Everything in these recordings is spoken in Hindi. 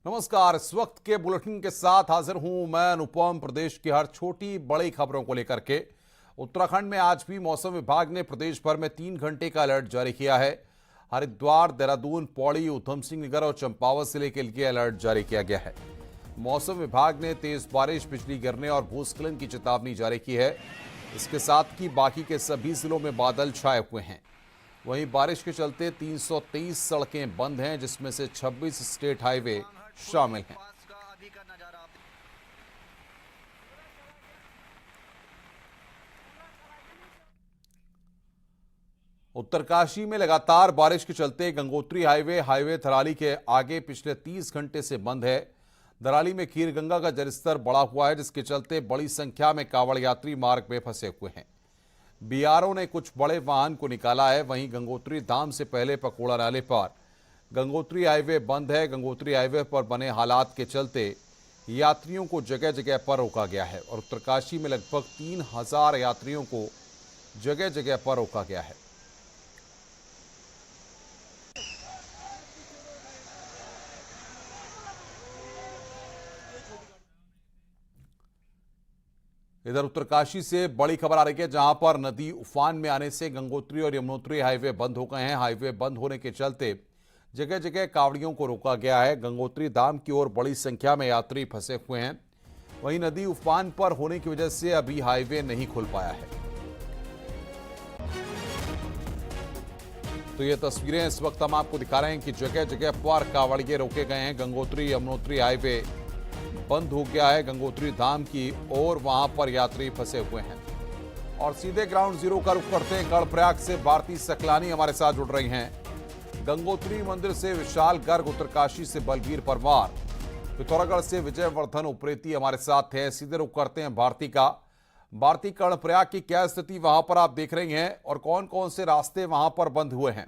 नमस्कार। इस वक्त के बुलेटिन के साथ हाजिर हूं मैं अनुपम। प्रदेश की हर छोटी बड़ी खबरों को लेकर के उत्तराखंड में आज भी मौसम विभाग ने प्रदेश भर में 3 घंटे का अलर्ट जारी किया है। हरिद्वार, देहरादून, पौड़ी, ऊधम सिंह नगर और चंपावत जिले के लिए अलर्ट जारी किया गया है। मौसम विभाग ने तेज बारिश, बिजली गिरने और भूस्खलन की चेतावनी जारी की है। इसके साथ ही बाकी के सभी जिलों में बादल छाए हुए हैं। वहीं बारिश के चलते 323 सड़कें बंद हैं, जिसमें से 26 स्टेट हाईवे शामिल हैं। उत्तरकाशी में लगातार बारिश के चलते गंगोत्री हाईवे थराली के आगे पिछले 30 घंटे से बंद है। दराली में खीरगंगा का जलस्तर बढ़ा हुआ है, जिसके चलते बड़ी संख्या में कांवड़ यात्री मार्ग में फंसे हुए हैं। बीआरओ ने कुछ बड़े वाहन को निकाला है। वहीं गंगोत्री धाम से पहले पकोड़ा नाले पर गंगोत्री हाईवे बंद है। गंगोत्री हाईवे पर बने हालात के चलते यात्रियों को जगह जगह पर रोका गया है और उत्तरकाशी में लगभग 3000 यात्रियों को जगह जगह पर रोका गया है। इधर उत्तरकाशी से बड़ी खबर आ रही है, जहां पर नदी उफान में आने से गंगोत्री और यमुनोत्री हाईवे बंद हो गए हैं। हाईवे बंद होने के चलते जगह जगह कावड़ियों को रोका गया है। गंगोत्री धाम की ओर बड़ी संख्या में यात्री फंसे हुए हैं। वहीं नदी उफान पर होने की वजह से अभी हाईवे नहीं खुल पाया है। तो ये तस्वीरें इस वक्त हम आपको दिखा रहे हैं कि जगह जगह पर कावड़िए रोके गए हैं। गंगोत्री यमुनोत्री हाईवे बंद हो गया है गंगोत्री धाम की ओर, वहां पर यात्री फंसे हुए हैं। और सीधे ग्राउंड जीरो का रुख करते हैं। कर्णप्रयाग से भारती सकलानी हमारे साथ जुड़ रही हैं। गंगोत्री मंदिर से विशाल गर्ग, उत्तरकाशी से बलबीर परमार, पिथौरागढ़ से विजयवर्धन उप्रेती हमारे साथ हैं। सीधे रुख करते हैं भारती का। भारती, कर्णप्रयाग की क्या स्थिति वहां पर आप देख रही हैं और कौन कौन से रास्ते वहां पर बंद हुए हैं?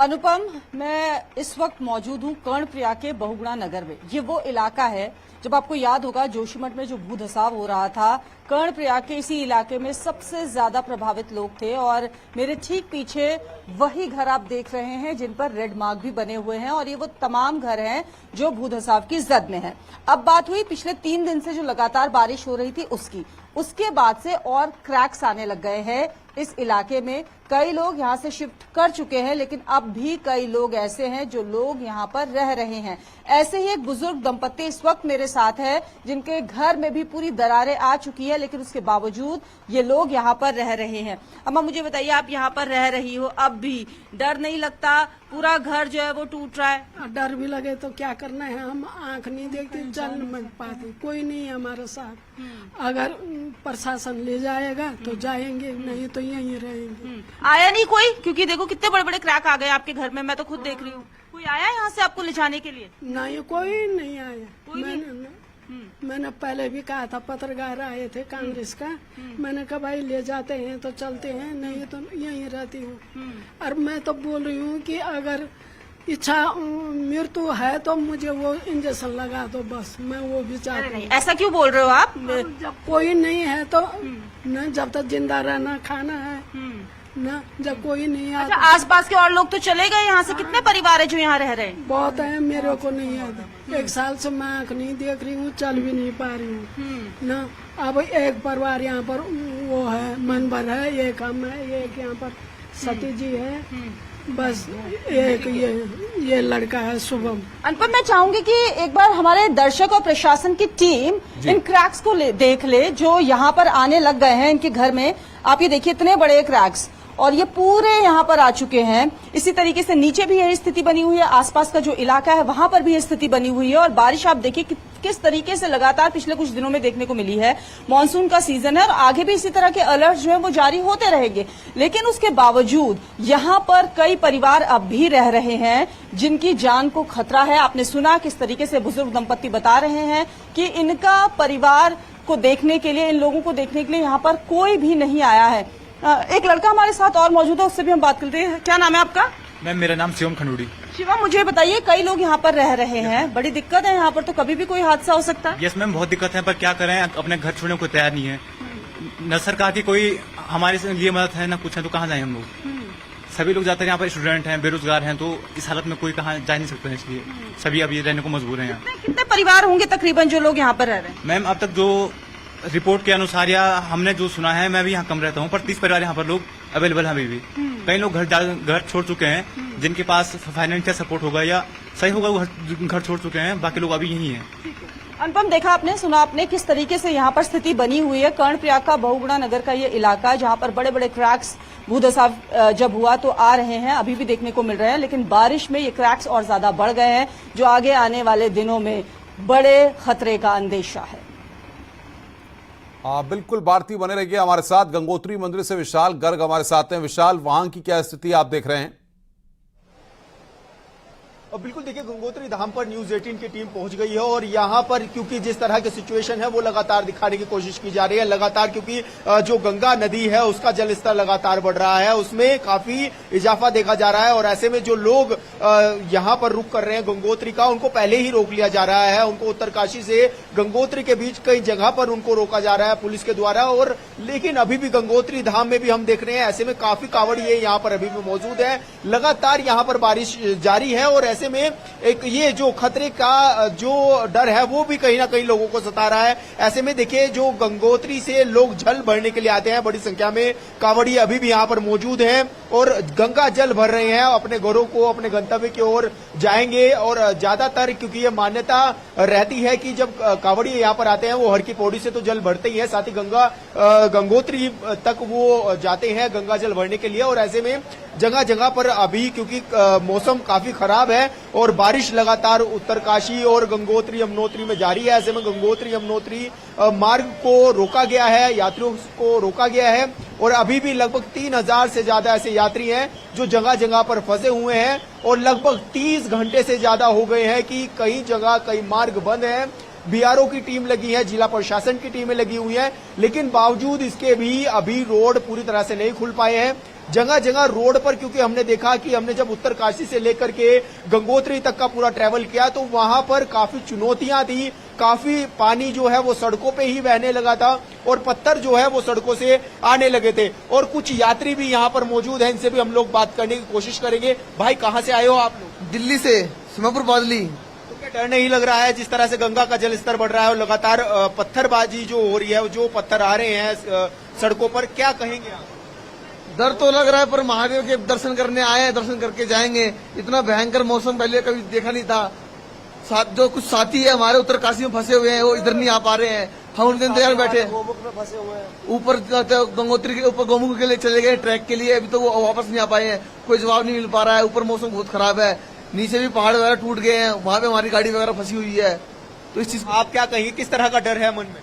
अनुपम, मैं इस वक्त मौजूद हूं कर्णप्रयाग के बहुगुणा नगर में। ये वो इलाका है, जब आपको याद होगा जोशीमठ में जो भूधसाव हो रहा था, कर्णप्रयाग के इसी इलाके में सबसे ज्यादा प्रभावित लोग थे। और मेरे ठीक पीछे वही घर आप देख रहे हैं जिन पर रेड मार्क भी बने हुए हैं, और ये वो तमाम घर हैं जो भूधसाव की जद में हैं। अब बात हुई पिछले 3 दिन से जो लगातार बारिश हो रही थी उसके बाद से और क्रैक्स आने लग गए हैं इस इलाके में। कई लोग यहां से शिफ्ट कर चुके हैं, लेकिन अब भी कई लोग ऐसे हैं जो लोग यहां पर रह रहे हैं। ऐसे ही एक बुजुर्ग दंपत्ति इस वक्त मेरे साथ है, जिनके घर में भी पूरी दरारें आ चुकी है, लेकिन उसके बावजूद ये लोग यहां पर रह रहे हैं। अम्मा, मुझे बताइए, आप यहां पर रह रही हो, अब भी डर नहीं लगता? पूरा घर जो है वो टूट रहा है। डर भी लगे तो क्या करना है, हम आंख नहीं देखते, चल नहीं पाते, कोई नहीं है हमारे साथ। अगर प्रशासन ले जाएगा तो जाएंगे, नहीं तो यहीं रहेंगे। आया नहीं कोई? क्योंकि देखो कितने बड़े बड़े क्रैक आ गए आपके घर में, मैं तो खुद देख रही हूँ। कोई आया यहाँ से आपको ले जाने के लिए? नहीं, कोई नहीं आया। मैंने पहले भी कहा था, पत्रकार आए थे कांग्रेस का, मैंने कहा भाई ले जाते हैं तो चलते हैं, नहीं तो यहीं रहती हूँ। और मैं तो बोल रही हूँ कि अगर इच्छा मृत्यु है तो मुझे वो इंजेक्शन लगा दो, बस मैं वो भी चाहती हूँ। ऐसा क्यों बोल रहे हो आप? जब कोई नहीं है तो न, जब तक जिंदा रहना खाना है ना, जब कोई नहीं आता। अच्छा, आसपास के और लोग तो चले गए यहाँ से? कितने परिवार है जो यहाँ रह रहे हैं? बहुत है, मेरे को नहीं याद। 1 साल से मैं आँख नहीं देख रही हूँ, चल भी नहीं पा रही हूँ ना। अब एक परिवार यहाँ पर वो है, मनभर है, एक हम है, एक यहाँ पर सती जी है, बस एक ये लड़का है शुभम। अनुपम, मैं चाहूंगी कि एक बार हमारे दर्शक और प्रशासन की टीम इन क्रैक्स को देख ले जो यहाँ पर आने लग गए हैं इनके घर में। आप ये देखिए, इतने बड़े क्रैक्स, और ये पूरे यहाँ पर आ चुके हैं। इसी तरीके से नीचे भी यही स्थिति बनी हुई है, आसपास का जो इलाका है वहां पर भी यह स्थिति बनी हुई है। और बारिश आप देखिए किस तरीके से लगातार पिछले कुछ दिनों में देखने को मिली है। मानसून का सीजन है और आगे भी इसी तरह के अलर्ट जो है वो जारी होते रहेंगे, लेकिन उसके बावजूद यहाँ पर कई परिवार अब भी रह रहे हैं जिनकी जान को खतरा है। आपने सुना किस तरीके से बुजुर्ग दंपत्ति बता रहे हैं कि इनका परिवार को देखने के लिए, इन लोगों को देखने के लिए यहाँ पर कोई भी नहीं आया है। एक लड़का हमारे साथ और मौजूद है, उससे भी हम बात करते हैं। क्या नाम है आपका? मैम, मेरा नाम शिवम खंडूड़ी। शिवम, मुझे बताइए, कई लोग यहाँ पर रह रहे हैं, बड़ी दिक्कत है यहाँ पर, तो कभी भी कोई हादसा हो सकता है। यस मैम, बहुत दिक्कत है, पर क्या करें, अपने घर छोड़ने को तैयार नहीं है। न सरकार की कोई हमारे लिए मदद है, न कुछ है, तो कहाँ जाए हम लोग। सभी लोग ज्यादातर यहाँ पर स्टूडेंट हैं, बेरोजगार हैं, तो इस हालत में कोई कहाँ जा नहीं सकते हैं, इसलिए सभी अभी रहने को मजबूर हैं यहाँ। कितने परिवार होंगे तकरीबन जो लोग यहाँ पर रह रहे हैं? मैम अब तक जो रिपोर्ट के अनुसार या हमने जो सुना है, मैं भी यहाँ कम रहता हूँ, पर 30 परिवार यहाँ पर लोग अवेलेबल हैं अभी भी। कई लोग घर छोड़ चुके हैं, जिनके पास फाइनेंशियल सपोर्ट होगा या सही होगा वो घर छोड़ चुके हैं, बाकी लोग अभी यहीं हैं। अनुपम, देखा आपने, सुना आपने किस तरीके से यहाँ पर स्थिति बनी हुई है। कर्णप्रयाग का बहुगुणा नगर का ये इलाका जहाँ पर बड़े बड़े क्रैक्स भूधसाव जब हुआ तो आ रहे हैं, अभी भी देखने को मिल रहे हैं, लेकिन बारिश में ये क्रैक्स और ज्यादा बढ़ गए हैं, जो आगे आने वाले दिनों में बड़े खतरे का अंदेशा है। बिल्कुल भारती बने रहिए हमारे साथ। गंगोत्री मंदिर से विशाल गर्ग हमारे साथ हैं। विशाल, वहां की क्या स्थिति आप देख रहे हैं? और बिल्कुल देखिए, गंगोत्री धाम पर न्यूज 18 की टीम पहुंच गई है और यहाँ पर क्योंकि जिस तरह की सिचुएशन है वो लगातार दिखाने की कोशिश की जा रही है। लगातार क्योंकि जो गंगा नदी है उसका जलस्तर लगातार बढ़ रहा है, उसमें काफी इजाफा देखा जा रहा है और ऐसे में जो लोग यहाँ पर रुक कर रहे हैं गंगोत्री का, उनको पहले ही रोक लिया जा रहा है। उनको उत्तरकाशी से गंगोत्री के बीच कई जगह पर उनको रोका जा रहा है पुलिस के द्वारा। और लेकिन अभी भी गंगोत्री धाम में भी हम देख रहे हैं ऐसे में काफी कांवड़िए यहाँ पर अभी भी मौजूद है। लगातार यहाँ पर बारिश जारी है और ऐसे में एक ये जो खतरे का जो डर है वो भी कहीं ना कहीं लोगों को सता रहा है। ऐसे में देखिए, जो गंगोत्री से लोग जल भरने के लिए आते हैं, बड़ी संख्या में कांवड़िए अभी भी यहाँ पर मौजूद हैं और गंगा जल भर रहे हैं, अपने घरों को, अपने गंतव्य की ओर जाएंगे। और ज्यादातर क्योंकि ये मान्यता रहती है कि जब कांवड़िए यहाँ पर आते हैं वो हर की पौड़ी से तो जल भरते ही है, साथ ही गंगोत्री तक वो जाते हैं गंगा जल भरने के लिए। और ऐसे में जगह जगह पर अभी क्योंकि मौसम काफी खराब है और बारिश लगातार उत्तरकाशी और गंगोत्री यमुनोत्री में जारी है, ऐसे में गंगोत्री यमुनोत्री मार्ग को रोका गया है, यात्रियों को रोका गया है और अभी भी लगभग 3000 से ज्यादा ऐसे यात्री हैं जो जगह जगह पर फंसे हुए हैं और लगभग 30 घंटे से ज्यादा हो गए हैं कि कई जगह कई मार्ग बंद हैं। बीआरओ की टीम लगी है, जिला प्रशासन की टीमें लगी हुई हैं, लेकिन बावजूद इसके भी अभी रोड पूरी तरह से नहीं खुल पाए हैं। जगह जगह रोड पर, क्योंकि हमने देखा कि हमने जब उत्तरकाशी से लेकर के गंगोत्री तक का पूरा ट्रैवल किया तो वहां पर काफी चुनौतियां थी, काफी पानी जो है वो सड़कों पे ही बहने लगा था और पत्थर जो है वो सड़कों से आने लगे थे। और कुछ यात्री भी यहाँ पर मौजूद हैं, इनसे भी हम लोग बात करने की कोशिश करेंगे। भाई, कहाँ से आए हो आप लोग? दिल्ली से, सीमापुर बादली। तो क्या डर नहीं लग रहा है जिस तरह से गंगा का जलस्तर बढ़ रहा है और लगातार पत्थरबाजी जो हो रही है, जो पत्थर आ रहे हैं सड़कों पर, क्या कहेंगे आप? डर तो लग रहा है, पर महादेव के दर्शन करने आए हैं, दर्शन करके जाएंगे। इतना भयंकर मौसम पहले कभी देखा नहीं था। जो कुछ साथी है हमारे उत्तरकाशी में फंसे हुए हैं वो इधर नहीं आ पा रहे हैं, हम उनके इंतजार में बैठे। गोमुख में फंसे हुए हैं, ऊपर गंगोत्री के ऊपर गोमुख के लिए चले गए ट्रैक के लिए, अभी तो वो वापस नहीं आ पाए हैं, कोई जवाब नहीं मिल पा रहा है। ऊपर मौसम बहुत खराब है, नीचे भी पहाड़ वगैरह टूट गए हैं, वहां पे हमारी गाड़ी वगैरह फंसी हुई है। तो इस चीज आप क्या कहेंगे, किस तरह का डर है मन में?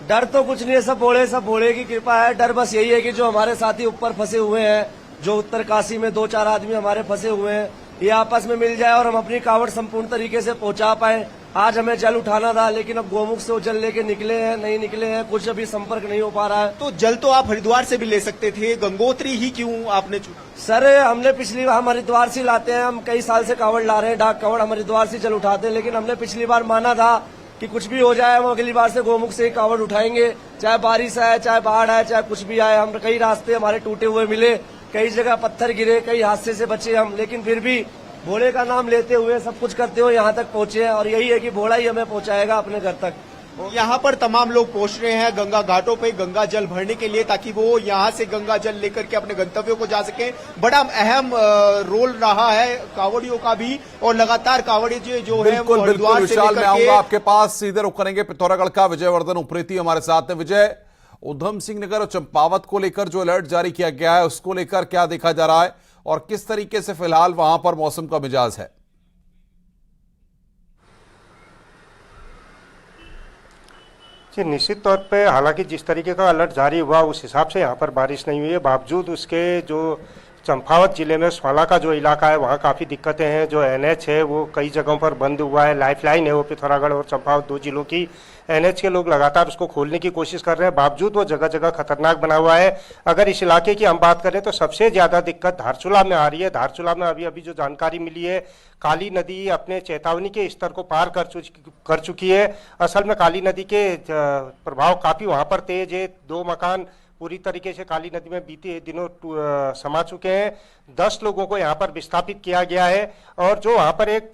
डर तो कुछ नहीं है, सब भोले की कृपा है। डर बस यही है कि जो हमारे साथी ऊपर फंसे हुए हैं, जो उत्तरकाशी में 2-4 आदमी हमारे फंसे हुए हैं, ये आपस में मिल जाए और हम अपनी कावड़ संपूर्ण तरीके से पहुंचा पाए। आज हमें जल उठाना था, लेकिन अब गोमुख से वो जल लेके निकले हैं, नहीं निकले हैं, कुछ अभी संपर्क नहीं हो पा रहा है। तो जल तो आप हरिद्वार से भी ले सकते थे, गंगोत्री ही क्यों आपने चुना? सर, हमने पिछली बार, हम हरिद्वार से लाते हैं, हम कई साल से कावड़ ला रहे हैं, डाक कावड़, हम हरिद्वार से जल उठाते हैं, लेकिन हमने पिछली बार माना था कि कुछ भी हो जाए हम अगली बार से गोमुख से ही कावड़ उठाएंगे, चाहे बारिश आए, चाहे बाढ़ आए, चाहे कुछ भी आए। हम कई रास्ते हमारे टूटे हुए मिले, कई जगह पत्थर गिरे, कई हादसे से बचे हम, लेकिन फिर भी भोले का नाम लेते हुए सब कुछ करते हुए यहाँ तक पहुंचे हैं और यही है कि भोला ही हमें पहुंचाएगा अपने घर तक। यहाँ पर तमाम लोग पहुंच रहे हैं गंगा घाटों पे गंगा जल भरने के लिए, ताकि वो यहाँ से गंगा जल लेकर के अपने गंतव्यों को जा सके। बड़ा अहम रोल रहा है कांवड़ियों का भी और लगातार कांवड़ी जो है वो हरिद्वार से विशाल, मैं आऊंगा लेकर आपके पास, सीधे रुख करेंगे पिथौरागढ़ का। विजयवर्धन उप्रेती हमारे साथ है। विजय, उधम सिंह नगर और चंपावत को लेकर जो अलर्ट जारी किया गया है उसको लेकर क्या देखा जा रहा है और किस तरीके से फिलहाल वहां पर मौसम का मिजाज है? जी, निश्चित तौर पे हालांकि जिस तरीके का अलर्ट जारी हुआ उस हिसाब से यहाँ पर बारिश नहीं हुई है, बावजूद उसके जो चंपावत जिले में स्वाला का जो इलाका है वहाँ काफ़ी दिक्कतें हैं। जो एनएच है वो कई जगहों पर बंद हुआ है, लाइफलाइन है वो पिथौरागढ़ और चंपावत 2 जिलों की। एनएच के लोग लगातार उसको खोलने की कोशिश कर रहे हैं, बावजूद वो जगह जगह खतरनाक बना हुआ है। अगर इस इलाके की हम बात करें तो सबसे ज़्यादा दिक्कत धारचूला में आ रही है। धारचूला में अभी जो जानकारी मिली है, काली नदी अपने चेतावनी के स्तर को पार कर चुकी है। असल में काली नदी के प्रभाव काफ़ी वहाँ पर तेज है, 2 मकान पूरी तरीके से काली नदी में बीते दिनों समा चुके हैं। 10 लोगों को यहाँ पर विस्थापित किया गया है और जो वहाँ पर एक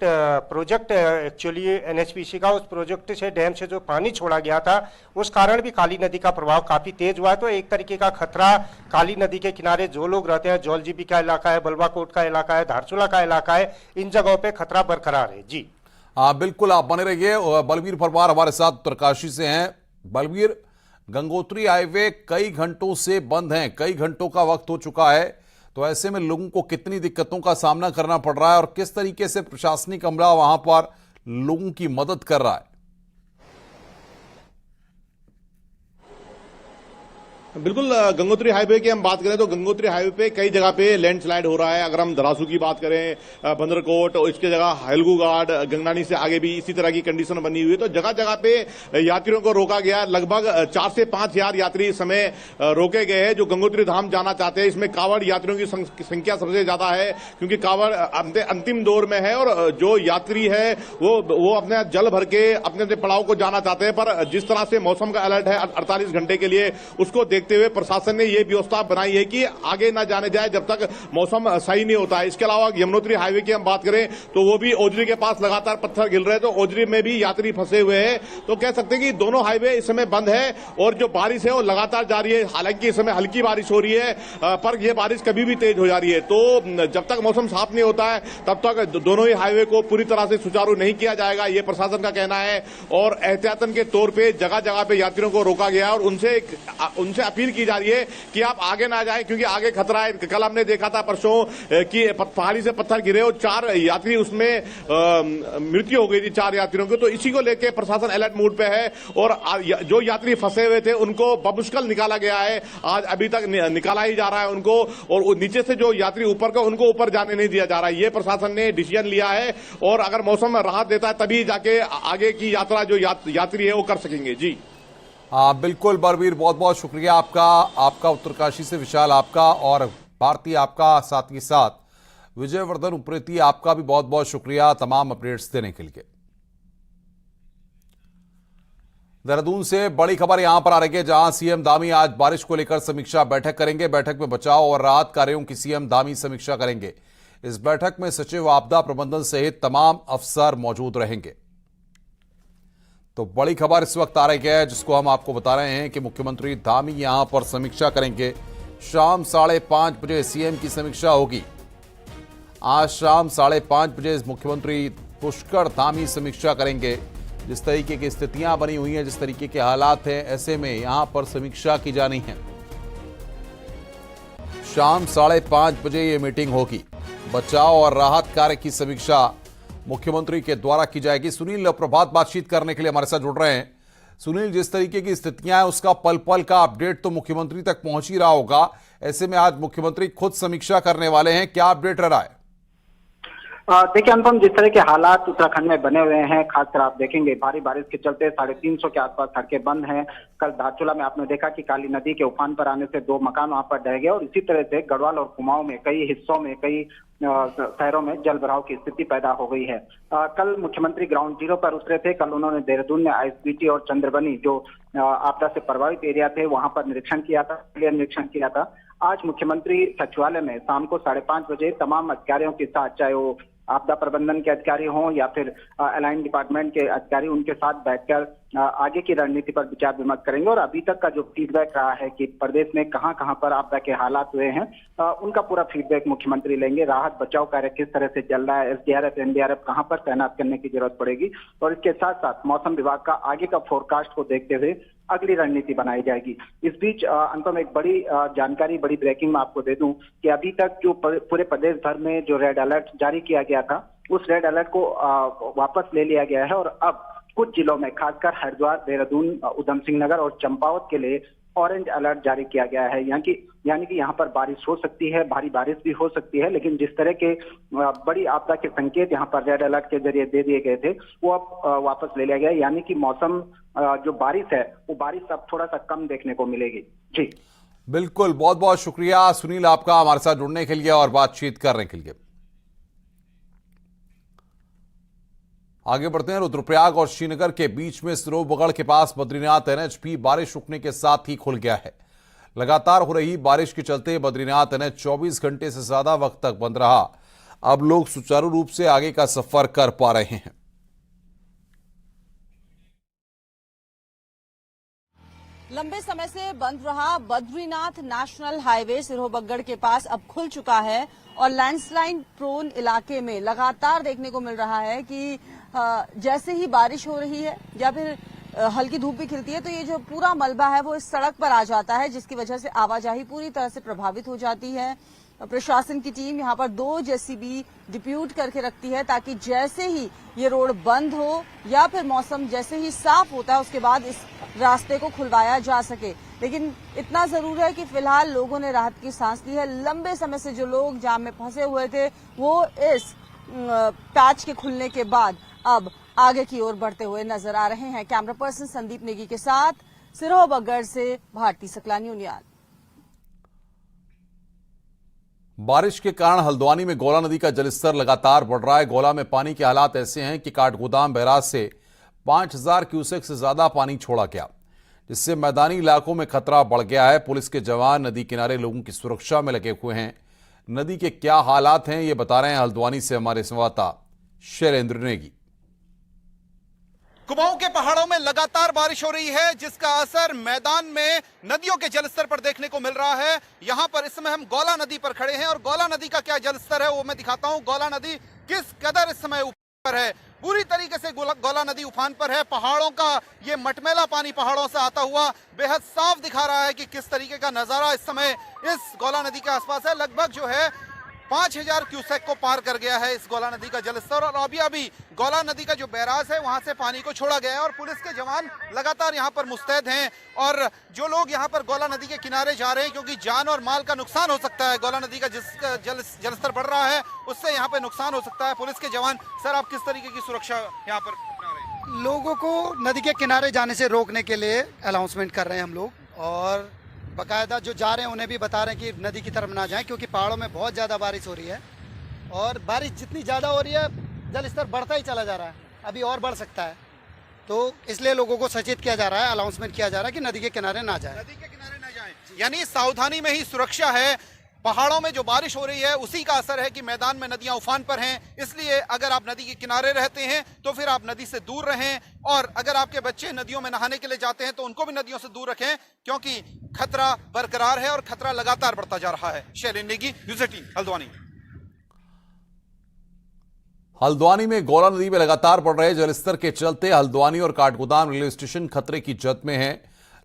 प्रोजेक्ट एक्चुअली एनएचपीसी का, उस प्रोजेक्ट से डैम से जो पानी छोड़ा गया था उस कारण भी काली नदी का प्रभाव काफी तेज हुआ है। तो एक तरीके का खतरा काली नदी के किनारे जो लोग रहते हैं, जौलजीबी का इलाका है, बलवाकोट का इलाका है, धारचूला का इलाका है, इन जगहों पे खतरा बरकरार है। जी हाँ बिल्कुल, आप बने रहिए। बलवीर परमार हमारे साथ उत्तरकाशी से हैं। बलवीर, गंगोत्री हाईवे कई घंटों से बंद है, कई घंटों का वक्त हो चुका है, तो ऐसे में लोगों को कितनी दिक्कतों का सामना करना पड़ रहा है और किस तरीके से प्रशासनिक अमला वहां पर लोगों की मदद कर रहा है? बिल्कुल, गंगोत्री हाईवे की हम बात करें तो गंगोत्री हाईवे पे कई जगह पे लैंडस्लाइड हो रहा है। अगर हम दरासू की बात करें, बंदरकोट और इसके जगह हल्गू घाट, गंगनानी से आगे भी इसी तरह की कंडीशन बनी हुई है। तो जगह जगह पे यात्रियों को रोका गया। लगभग 4 से 5 हजार यात्री इस समय रोके गए हैं जो गंगोत्री धाम जाना चाहते हैं। इसमें कांवड़ यात्रियों की संख्या सबसे ज्यादा है क्योंकि कांवड़ अंतिम दौर में है और जो यात्री है वो अपने जल भर के अपने पड़ाव को जाना चाहते हैं। पर जिस तरह से मौसम का अलर्ट है 48 घंटे के लिए, उसको देखते हुए प्रशासन ने यह व्यवस्था बनाई है कि आगे ना जाने जाए जब तक मौसम सही नहीं होता है। इसके अलावा यमुनोत्री हाईवे की हम बात करें तो वो भी ओजरी के पास लगातार पत्थर गिर रहे हैं, तो ओजरी में भी यात्री फंसे हुए हैं। तो कह सकते हैं कि दोनों हाईवे इस समय बंद है और जो बारिश है वो लगातार जारी है। हालांकि इस समय हल्की बारिश हो रही है पर यह बारिश कभी भी तेज हो जा रही है। तो जब तक मौसम साफ नहीं होता है तब तक दोनों ही हाईवे को पूरी तरह से सुचारू नहीं किया जाएगा, ये प्रशासन का कहना है। और एहतियातन के तौर पर जगह जगह पे यात्रियों को रोका गया और उनसे अपील की जा रही है कि आप आगे ना जाएं क्योंकि आगे खतरा है। कल हमने देखा था परसों कि पहाड़ी से पत्थर गिरे और 4 यात्री उसमें मृत्यु हो गई थी, 4 यात्रियों की। तो इसी को लेकर प्रशासन अलर्ट मोड पे है और जो यात्री फंसे हुए थे उनको बमुश्किल निकाला गया है। आज अभी तक निकाला ही जा रहा है उनको, और नीचे से जो यात्री ऊपर का उनको ऊपर जाने नहीं दिया जा रहा है। ये प्रशासन ने डिसीजन लिया है और अगर मौसम राहत देता है तभी जाके आगे की यात्रा जो यात्री है वो कर सकेंगे। जी बिल्कुल बलवीर, बहुत बहुत शुक्रिया आपका उत्तरकाशी से विशाल आपका और भारती आपका, साथ ही साथ विजयवर्धन उप्रेती आपका भी बहुत बहुत शुक्रिया तमाम अपडेट्स देने के लिए। देहरादून से बड़ी खबर यहां पर आ रही है जहां सीएम धामी आज बारिश को लेकर समीक्षा बैठक करेंगे। बैठक में बचाव और राहत कार्यों की सीएम धामी समीक्षा करेंगे। इस बैठक में सचिव आपदा प्रबंधन सहित तमाम अफसर मौजूद रहेंगे। तो बड़ी खबर इस वक्त आ रही है जिसको हम आपको बता रहे हैं कि मुख्यमंत्री धामी यहां पर समीक्षा करेंगे। शाम 5:30 बजे सीएम की समीक्षा होगी। आज शाम 5:30 बजे मुख्यमंत्री पुष्कर धामी समीक्षा करेंगे। जिस तरीके की स्थितियां बनी हुई हैं, जिस तरीके के हालात हैं, ऐसे में यहां पर समीक्षा की जानी है। शाम 5:30 बजे ये मीटिंग होगी। बचाव और राहत कार्य की समीक्षा मुख्यमंत्री के द्वारा की जाएगी। सुनील प्रभात बातचीत करने के लिए हमारे साथ जुड़ रहे हैं। सुनील, जिस तरीके की स्थितियां हैं उसका पल पल का अपडेट तो मुख्यमंत्री तक पहुंच ही रहा होगा, ऐसे में आज मुख्यमंत्री खुद समीक्षा करने वाले हैं, क्या अपडेट रह रहा है? देखिए अनुपम, जिस तरह के हालात उत्तराखंड में बने हुए हैं, खासकर आप देखेंगे भारी बारिश के चलते 350 के आसपास सड़कें बंद हैं। कल धारचूला में आपने देखा कि काली नदी के उफान पर आने से 2 मकान वहां पर ढह गए और इसी तरह से गढ़वाल और कुमाऊं में कई हिस्सों में, कई शहरों में जल भराव की स्थिति पैदा हो गई है। कल मुख्यमंत्री ग्राउंड जीरो पर उतरे थे। कल उन्होंने देहरादून में आईएसबीटी और चंद्रबनी जो आपदा से प्रभावित एरिया थे वहां पर निरीक्षण किया था, निरीक्षण किया था। आज मुख्यमंत्री सचिवालय में शाम को 5:30 बजे तमाम अधिकारियों के साथ, चाहे वो आपदा प्रबंधन के अधिकारी हों या फिर अलाइन डिपार्टमेंट के अधिकारी, उनके साथ बैठकर आगे की रणनीति पर विचार विमर्श करेंगे। और अभी तक का जो फीडबैक रहा है कि प्रदेश में कहां कहां पर आपदा के हालात हुए हैं, उनका पूरा फीडबैक मुख्यमंत्री लेंगे। राहत बचाव कार्य किस तरह से चल रहा है, एसडीआरएफ एनडीआरएफ कहां पर तैनात करने की जरूरत पड़ेगी, और इसके साथ साथ मौसम विभाग का आगे का फोरकास्ट को देखते हुए अगली रणनीति बनाई जाएगी। इस बीच अंतम एक बड़ी जानकारी, बड़ी ब्रेकिंग मैं आपको दे दूं कि अभी तक जो पूरे प्रदेश भर में जो रेड अलर्ट जारी किया गया था, उस रेड अलर्ट को वापस ले लिया गया है और अब कुछ जिलों में, खासकर हरिद्वार, देहरादून, उधम सिंह नगर और चंपावत के लिए ऑरेंज अलर्ट जारी किया गया है। यानी कि यहाँ पर बारिश हो सकती है, भारी बारिश भी हो सकती है, लेकिन जिस तरह के बड़ी आपदा के संकेत यहाँ पर रेड अलर्ट के जरिए दे दिए गए थे वो अब वापस ले लिया गया। यानी कि मौसम जो बारिश है वो बारिश अब थोड़ा सा कम देखने को मिलेगी। जी बिल्कुल, बहुत बहुत शुक्रिया सुनील आपका हमारे साथ जुड़ने के लिए और बातचीत करने के लिए। आगे बढ़ते हैं। रुद्रप्रयाग और श्रीनगर के बीच में सिरोबगढ़ के पास बद्रीनाथ एनएच भी बारिश रुकने के साथ ही खुल गया है। लगातार हो रही बारिश के चलते बद्रीनाथ एनएच 24 घंटे से ज्यादा वक्त तक बंद रहा। अब लोग सुचारू रूप से आगे का सफर कर पा रहे हैं। लंबे समय से बंद रहा बद्रीनाथ नेशनल हाईवे सिरोबगढ़ के पास अब खुल चुका है और लैंडस्लाइड प्रोन इलाके में लगातार देखने को मिल रहा है कि जैसे ही बारिश हो रही है या फिर हल्की धूप भी खिलती है तो ये जो पूरा मलबा है वो इस सड़क पर आ जाता है, जिसकी वजह से आवाजाही पूरी तरह से प्रभावित हो जाती है। प्रशासन की टीम यहाँ पर 2 जेसीबी डिप्यूट करके रखती है ताकि जैसे ही ये रोड बंद हो या फिर मौसम जैसे ही साफ होता है उसके बाद इस रास्ते को खुलवाया जा सके। लेकिन इतना जरूर है कि फिलहाल लोगों ने राहत की सांस ली है। लंबे समय से जो लोग जाम में फंसे हुए थे वो इस पैच के खुलने के बाद अब आगे की ओर बढ़ते हुए नजर आ रहे हैं। कैमरा पर्सन संदीप नेगी के साथ सिरोबगढ़ से भारती सकलानी उनियाल। बारिश के कारण हल्द्वानी में गौला नदी का जलस्तर लगातार बढ़ रहा है। गौला में पानी के हालात ऐसे हैं कि काठगोदाम बैराज से 5000 क्यूसेक से ज्यादा पानी छोड़ा गया, जिससे मैदानी इलाकों में खतरा बढ़ गया है। पुलिस के जवान नदी किनारे लोगों की सुरक्षा में लगे हुए हैं। नदी के क्या हालात हैं ये बता रहे हैं हल्द्वानी से हमारे संवाददाता शैलेंद्र नेगी। कुमाऊं के पहाड़ों में लगातार बारिश हो रही है, जिसका असर मैदान में नदियों के जलस्तर पर देखने को मिल रहा है। यहां पर इस समय हम गौला नदी पर खड़े हैं और गौला नदी का क्या जलस्तर है वो मैं दिखाता हूं। गौला नदी किस कदर इस समय ऊपर है, पूरी तरीके से गौला नदी उफान पर है। पहाड़ों का ये मटमैला पानी पहाड़ों से आता हुआ बेहद साफ दिखा रहा है कि किस तरीके का नजारा इस समय इस गौला नदी के आसपास है। लगभग जो है 5000 क्यूसेक को पार कर गया है इस गौला नदी का जलस्तर और अभी गौला नदी का जो बैराज है वहां से पानी को छोड़ा गया है और पुलिस के जवान लगातार यहां पर मुस्तैद हैं। और जो लोग यहां पर गौला नदी के किनारे जा रहे हैं क्योंकि जान और माल का नुकसान हो सकता है, गौला नदी का जिस जलस्तर बढ़ रहा है उससे यहाँ पे नुकसान हो सकता है। पुलिस के जवान, सर आप किस तरीके की सुरक्षा यहाँ पर अपना रहे हैं? लोगों को नदी के किनारे जाने से रोकने के लिए अनाउंसमेंट कर रहे हैं हम लोग और बाकायदा जो जा रहे हैं उन्हें भी बता रहे हैं कि नदी की तरफ ना जाएं, क्योंकि पहाड़ों में बहुत ज़्यादा बारिश हो रही है और बारिश जितनी ज़्यादा हो रही है जल स्तर बढ़ता ही चला जा रहा है, अभी और बढ़ सकता है। तो इसलिए लोगों को सचेत किया जा रहा है, अनाउंसमेंट किया जा रहा है कि नदी के किनारे ना जाएं। नदी के किनारे ना जाएं, यानी सावधानी में ही सुरक्षा है। पहाड़ों में जो बारिश हो रही है उसी का असर है कि मैदान में नदियां उफान पर हैं, इसलिए अगर आप नदी के किनारे रहते हैं तो फिर आप नदी से दूर रहें और अगर आपके बच्चे नदियों में नहाने के लिए जाते हैं तो उनको भी नदियों से दूर रखें, क्योंकि खतरा बरकरार है और खतरा लगातार बढ़ता जा रहा है। शैलेंद्र नेगी, न्यूज़ 18 हल्द्वानी। हल्द्वानी में गौला नदी में लगातार बढ़ रहे जलस्तर के चलते हल्द्वानी और काठगोदाम रेलवे स्टेशन खतरे की जद में है।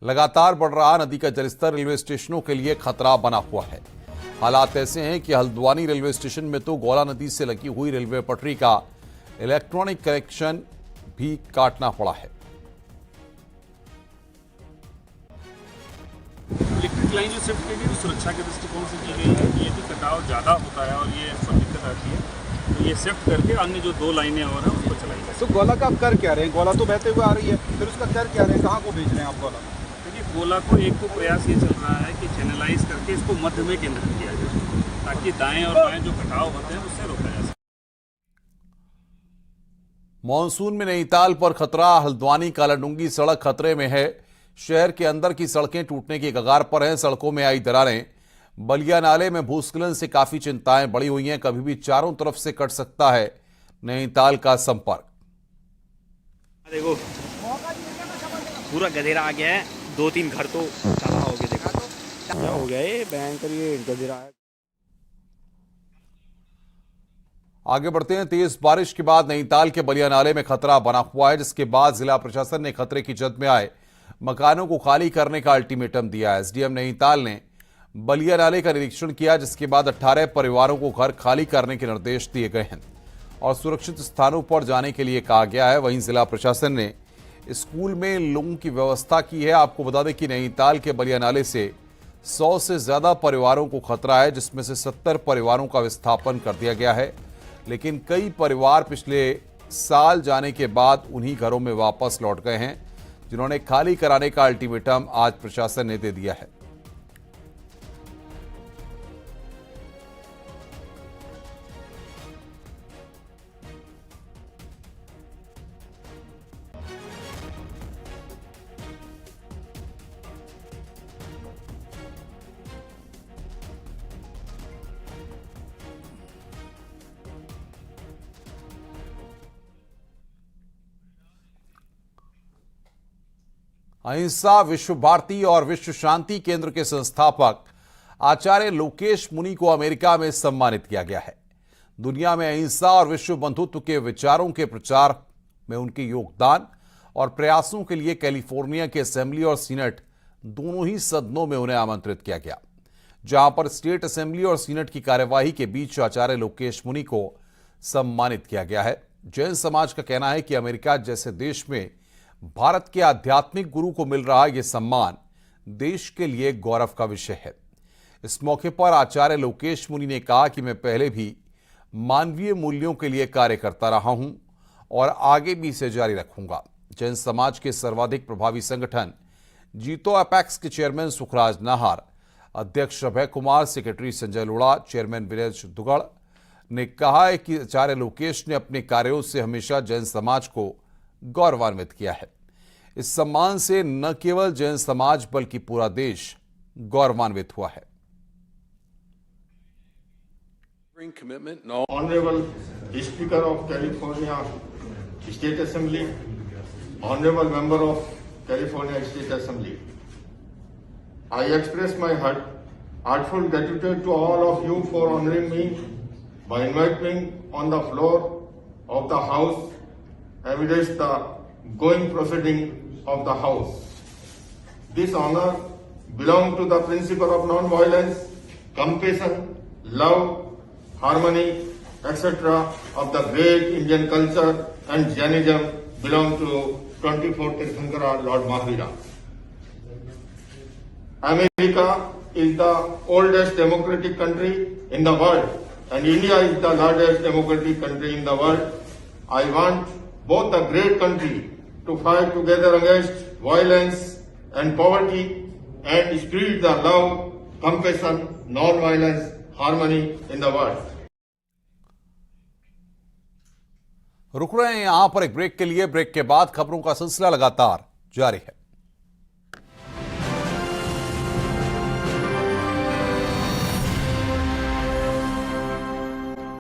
लगातार बढ़ रहा नदी का जलस्तर रेलवे स्टेशनों के लिए खतरा बना हुआ है। हालात ऐसे हैं कि हल्द्वानी रेलवे स्टेशन में तो गौला नदी से लगी हुई रेलवे पटरी का इलेक्ट्रॉनिक कनेक्शन भी काटना पड़ा है। इलेक्ट्रिक लाइन जो शिफ्ट की गई सुरक्षा के दृष्टिकोण से की गई है। ये भी कटाव ज़्यादा होता है और ये सब दिक्कत आती है, तो ये शिफ्ट करके अन्य जो 2 लाइनें और हैं उसको चलाई जाए। तो गोला का आप कर क्या रहे हैं? गोला तो बहते हुए आ रही है, फिर उसका कर क्या रहे हैं? कहाँ को भेज रहे हैं आप गोला? देखिए गोला को एक तो प्रयास ये चल रहा है कि चैनलाइज करके इसको मध्य में केंद्रित किया जाए ताकि दाएं और बाएं जो कटाव होते हैं उससे रोका जा सके। मानसून में नैनीताल पर खतरा, हल्द्वानी कालाडूंगी सड़क खतरे में है। शहर के अंदर की सड़कें टूटने की कगार पर हैं। सड़कों में आई दरारें, बलिया नाले में भूस्खलन से काफी चिंताएं बढ़ी हुई हैं। कभी भी चारों तरफ से कट सकता है नैनीताल का संपर्क। देखो पूरा गधेरा आ गया है, 2-3 घर तो तबाह हो गए। देखो क्या हो गया, ये भयंकर ये गधेरा है। आगे बढ़ते हैं। तेज बारिश के बाद नैनीताल के बलिया नाले में खतरा बना हुआ है, जिसके बाद जिला प्रशासन ने खतरे की जद में आए मकानों को खाली करने का अल्टीमेटम दिया है। एसडीएम नैनीताल ने बलिया नाले का निरीक्षण किया, जिसके बाद 18 परिवारों को घर खाली करने के निर्देश दिए गए हैं और सुरक्षित स्थानों पर जाने के लिए कहा गया है। वहीं जिला प्रशासन ने स्कूल में लोगों की व्यवस्था की है। आपको बता दें कि नैनीताल के बलिया नाले से 100 से ज्यादा परिवारों को खतरा है, जिसमें से 70 परिवारों का विस्थापन कर दिया गया है। लेकिन कई परिवार पिछले साल जाने के बाद उन्हीं घरों में वापस लौट गए हैं, जिन्होंने खाली कराने का अल्टीमेटम आज प्रशासन ने दे दिया है। अहिंसा विश्व भारती और विश्व शांति केंद्र के संस्थापक आचार्य लोकेश मुनि को अमेरिका में सम्मानित किया गया है। दुनिया में अहिंसा और विश्व बंधुत्व के विचारों के प्रचार में उनके योगदान और प्रयासों के लिए कैलिफोर्निया के असेंबली और सीनेट दोनों ही सदनों में उन्हें आमंत्रित किया गया, जहां पर स्टेट असेंबली और सीनेट की कार्यवाही के बीच आचार्य लोकेश मुनि को सम्मानित किया गया है। जैन समाज का कहना है कि अमेरिका जैसे देश में भारत के आध्यात्मिक गुरु को मिल रहा यह सम्मान देश के लिए गौरव का विषय है। इस मौके पर आचार्य लोकेश मुनि ने कहा कि मैं पहले भी मानवीय मूल्यों के लिए कार्य करता रहा हूं और आगे भी इसे जारी रखूंगा। जैन समाज के सर्वाधिक प्रभावी संगठन जीतो अपेक्स के चेयरमैन सुखराज नाहर, अध्यक्ष अभय कुमार, सेक्रेटरी संजय लोढ़ा, चेयरमैन विनय दुगड़ ने कहा है कि आचार्य लोकेश ने अपने कार्यों से हमेशा जैन समाज को गौरवान्वित किया है। इस सम्मान से न केवल जैन समाज बल्कि पूरा देश गौरवान्वित हुआ है। Honorable Speaker of California State Assembly, Honorable Member of California State Assembly, I express my heartfelt gratitude to all of you for honoring me by inviting me on the floor of the House amidst the going proceeding of the House. This honor belongs to the principle of non-violence, compassion, love, harmony, etc. of the great Indian culture, and Jainism belong to 24th Tirthankara Lord Mahavira. America is the oldest democratic country in the world, and India is the largest democratic country in the world. I want both the great country to fight together against violence and poverty and spread the love, compassion, non-violence, harmony in the world. रुक रहे हैं यहां पर एक ब्रेक के लिए। ब्रेक के बाद खबरों का सिलसिला लगातार जारी है।